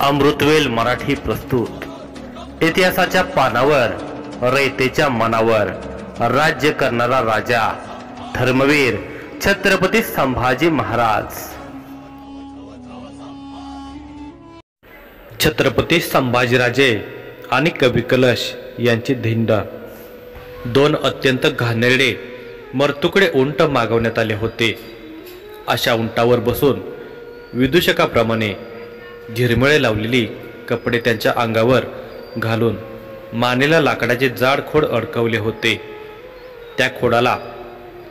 अमृतवेल मराठी प्रस्तुत इतिहासाच्या पानावर रयतेच्या मनावर राज्य करणारा राजा धर्मवीर छत्रपती संभाजी महाराज। छत्रपती संभाजीराजे आणि कवी कलश यांची धिंड। दोन अत्यंत घाणेरडे मरतुकडे उंट मागवण्यात आले होते। अशा उंटावर बसून विदूषकाप्रमाणे झिरमिळे लावलेली कपडे त्यांच्या अंगावर घालून मानेला लाकडाचे जाड खोड अडकवले होते। त्या खोडाला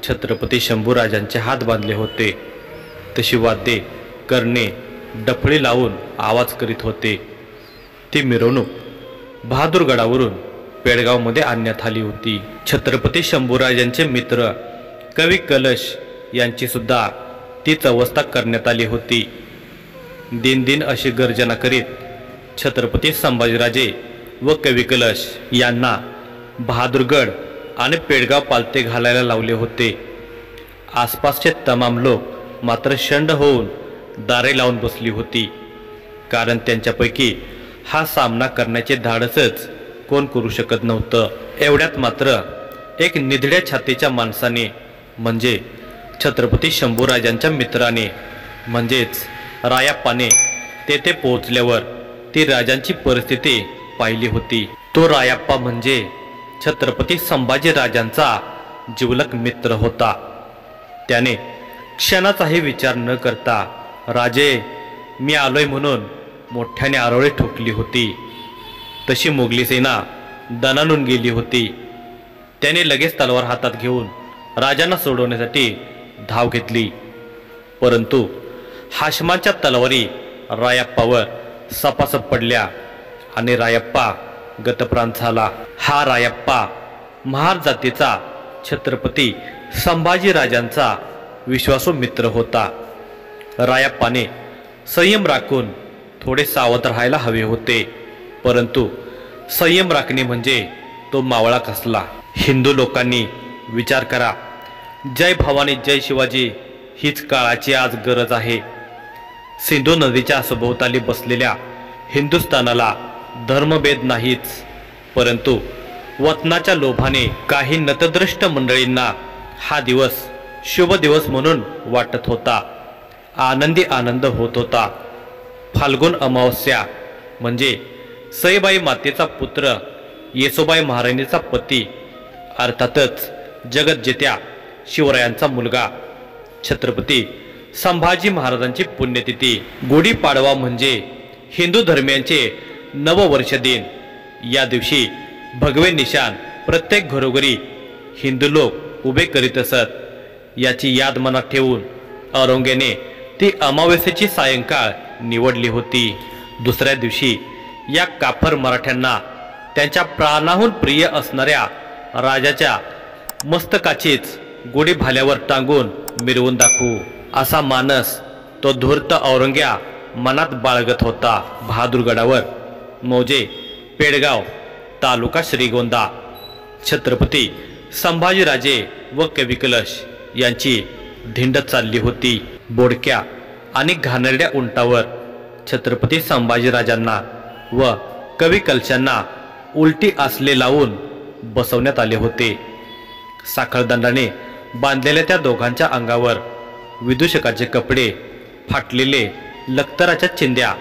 छत्रपती शंभूराजांचे हात बांधले होते। तशी वाद्ये करणे डफळी लावून आवाज करीत होते। ती मिरवणूक बहादूरगडावरून पेडगावमध्ये आणण्यात आली होती। छत्रपती शंभूराजांचे मित्र कवी कलश यांची सुद्धा तीच अवस्था करण्यात आली होती। दिन दिन अशी गर्जना करीत छत्रपती संभाजीराजे व कवी कलश यांना बहादूरगड आणि पेडगाव पालथे घालायला लावले होते। आसपासचे तमाम लोक मात्र शंड होऊन दारे लावून बसली होती, कारण त्यांच्यापैकी हा सामना करण्याचे धाडसच कोण करू शकत नव्हतं। एवढ्यात मात्र एक निधड्या छातीच्या माणसाने म्हणजे छत्रपती शंभूराजांच्या मित्राने म्हणजेच रायाप्पाने तेथे पोहोचल्यावर ती राजांची परिस्थिती पाहिली होती। तो रायाप्पा म्हणजे छत्रपती संभाजीराजांचा जिवलग मित्र होता। त्याने क्षणाचाही विचार न करता राजे मी आलोय म्हणून मोठ्याने आरोळी ठोकली होती। तशी मोगली सेना दणाणून गेली होती। त्याने लगेच तलवार हातात घेऊन राजांना सोडवण्यासाठी धाव घेतली, परंतु हाशमाच्या तलवारी रायाप्पावर सपासप पडल्या आणि रायाप्पा गतप्राण झाला। हा रायाप्पा महार जातीचा छत्रपती संभाजीराजांचा विश्वासू मित्र होता। रायाप्पाने संयम राखून थोडे सावध राहायला हवे होते, परंतु संयम राखणे म्हणजे तो मावळा कसला। हिंदू लोकांनी विचार करा, जय भवानी जय शिवाजी हीच काळाची आज गरज आहे। सिंधू नदीच्या सभोवताली बसलेल्या हिंदुस्थानाला धर्मभेद नाहीच, परंतु वतनाच्या लोभाने काही नतद्रष्ट मंडळींना हा दिवस शुभ दिवस म्हणून वाटत होता। आनंदी आनंद होत होता। फाल्गुन अमावस्या म्हणजे सईबाई मातेचा पुत्र येसोबाई महाराणीचा पती, अर्थातच जगतजेत्या शिवरायांचा मुलगा छत्रपती संभाजी महाराजांची पुण्यतिथी। गुढीपाडवा म्हणजे हिंदू धर्मियांचे नववर्ष दिन। या दिवशी भगवे निशाण प्रत्येक घरोघरी हिंदू लोक उभे करीत असत। याची याद मनात ठेवून औरंगजेबाने ती अमावस्येची सायंकाळ निवडली होती। दुसऱ्या दिवशी या काफर मराठ्यांना त्यांच्या प्राणाहून प्रिय असणाऱ्या राजाच्या मस्तकाचीच गुढी भाल्यावर टांगून मिरवून दाखवू असा मानस तो धूर्त औरंग्या मनात बाळगत होता। बहादूरगडावर मौजे पेडगाव तालुका श्रीगोंदा छत्रपती संभाजीराजे व कवी कलश यांची धिंड चालली होती। बोडक्या आणि घाणेरड्या उंटावर छत्रपती संभाजीराजांना व कवी कलशांना उलटी आसले लावून बसवण्यात आले होते। साखळदंडाने बांधलेल्या त्या दोघांच्या अंगावर विदूषकाचे कपडे, फाटलेले लखतराच्या चिंध्या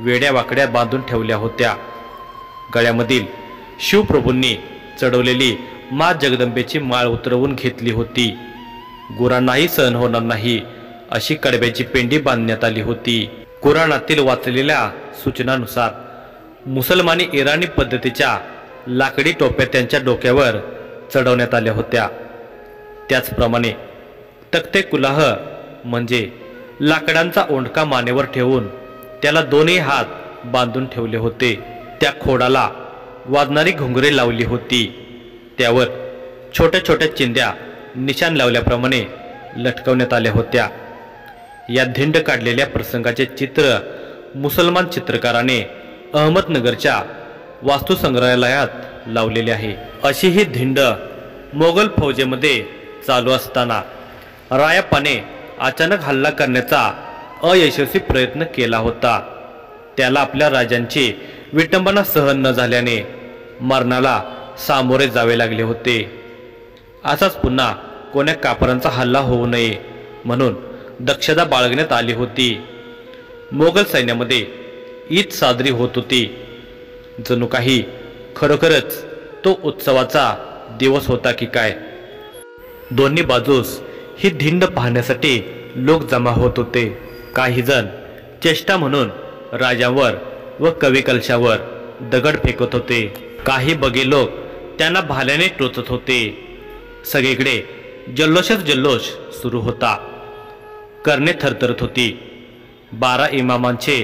वेड्या वाकड्या बांधून ठेवल्या होत्या। गळ्यामधील शिवप्रभूंनी चढवलेली मा जगदंबेची माळ उतरवून घेतली होती। गुरांनाही सहन होणार नाही अशी कडब्याची पेंडी बांधण्यात आली होती। कुराणातील वाचलेल्या सूचनानुसार मुसलमानी इराणी पद्धतीच्या लाकडी टोप्या त्यांच्या डोक्यावर चढवण्यात आल्या होत्या। त्याचप्रमाणे तख्ते कुलाह म्हणजे लाकडांचा ओंडका मानेवर ठेवून त्याला दोन्ही हात बांधून ठेवले होते। त्या खोडाला वाजणारी घुंगरे लावली होती। त्यावर छोट्या छोट्या चिंध्या निशाण लावल्याप्रमाणे लटकवण्यात आल्या होत्या। या धिंड काढलेल्या प्रसंगाचे चित्र मुसलमान चित्रकाराने अहमदनगरच्या वास्तुसंग्रहालयात लावलेले आहे। अशी ही धिंड मोगल फौजेमध्ये चालू असताना रायाप्पाने अचानक हल्ला करण्याचा अयशस्वी प्रयत्न केला होता। त्याला आपल्या राजांची विटंबना सहन न झाल्याने मरणाला सामोरे जावे लागले होते। असाच पुन्हा कोण्या कापरांचा हल्ला होऊ नये म्हणून दक्षता बाळगण्यात आली होती। मोगल सैन्यामध्ये ईद साजरी होत होती। जणू काही खरोखरच तो उत्सवाचा दिवस होता की काय। दोन्ही बाजूस ही धिंड पाहण्यासाठी लोक जमा होत होते। काही जण चेष्टा म्हणून राजांवर व कवी कलशावर दगड फेकत होते। काही बगे लोक त्यांना भाल्याने टोचत होते। सगळीकडे जल्लोषच जल्लोष सुरू होता। कर्णे थरथरत होती। 12 इमामांचे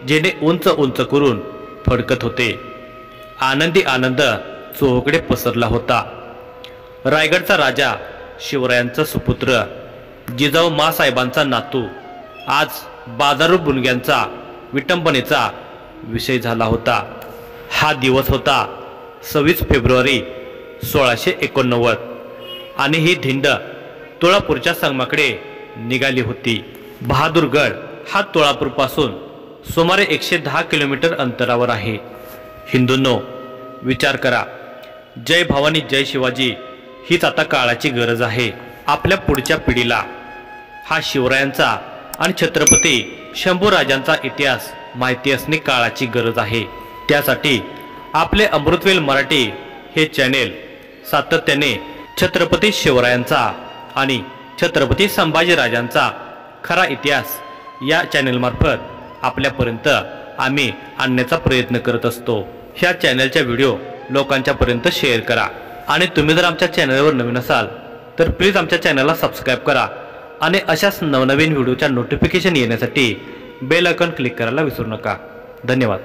झेंडे उंच उंच करून फडकत होते। आनंदी आनंद चोहोकडे पसरला होता। रायगडचा राजा शिवरायांचा सुपुत्र जिजाऊ मासाहेबांचा नातू आज बाजारू बुणग्यांचा विटंबनेचा विषय झाला होता। हा दिवस होता 26 फेब्रुवारी 1689 आणि ही धिंड तुळापूरच्या संगमाकडे निघाली होती। बहादूरगड हा तुळापूरपासून सुमारे 110 किलोमीटर अंतरावर आहे। हिंदूंनो, विचार करा, जय भवानी जय शिवाजी हीच आता काळाची गरज आहे। आपल्या पुढच्या पिढीला हा शिवरायांचा आणि छत्रपती शंभूराजांचा इतिहास माहिती असणे काळाची गरज आहे। त्यासाठी आपले अमृतवेल मराठी हे चॅनेल सातत्याने छत्रपती शिवरायांचा आणि छत्रपती संभाजीराजांचा खरा इतिहास या चॅनेलमार्फत आपल्यापर्यंत आम्ही आणण्याचा प्रयत्न करत असतो। ह्या चॅनलचा व्हिडिओ लोकांच्यापर्यंत शेअर करा आणि तुम्ही जर आमच्या चॅनलवर नवीन असाल तर प्लीज आमच्या चॅनलला सबस्क्राईब करा आणि अशाच नवनवीन व्हिडिओच्या नोटिफिकेशन येण्यासाठी बेल आयकॉन क्लिक करायला विसरू नका। धन्यवाद।